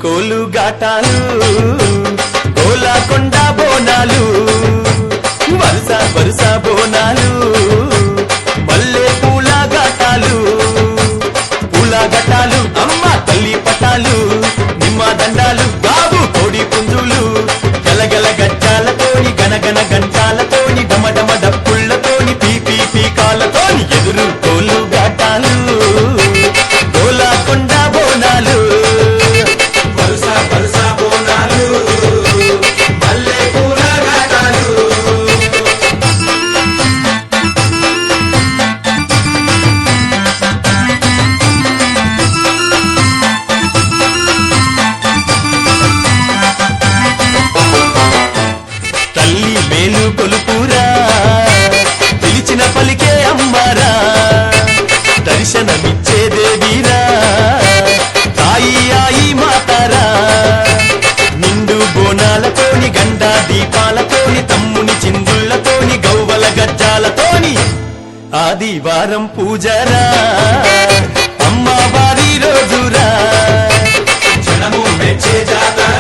కోలు గాటాలు గోలాకొండ బోనాలు వరుస వరుస బోనాలు మల్లె పూల గాటాలు అమ్మ తల్లి పటాలు నిమ్మ దండాలు బాబు కోడి పుంజులు గలగల గజ్జాలతోని గనగన గంటాలతోని డమడమ డప్పుళ్లతోని పీపీ పీకాలతోని ఎదురు కోలు గాటాలు గోలాకొండ బోనాలు వరుస వరుస బోనాలు మల్లె పూల గాటాలు తల్లి మేలు కొలుపురా పిలిచిన పలికే అమ్మారా దర్శనమిచ్చే దేవీరా తాయి ఆయి మాతారా నిండు బోనాలతోని గండా దీపాలతోని తమ్ముని చిందుళ్లతోని గౌవల గజ్జాలతోని ఆదివారం పూజరా అమ్మవారి రోజురా జనము మెచ్చే జాతర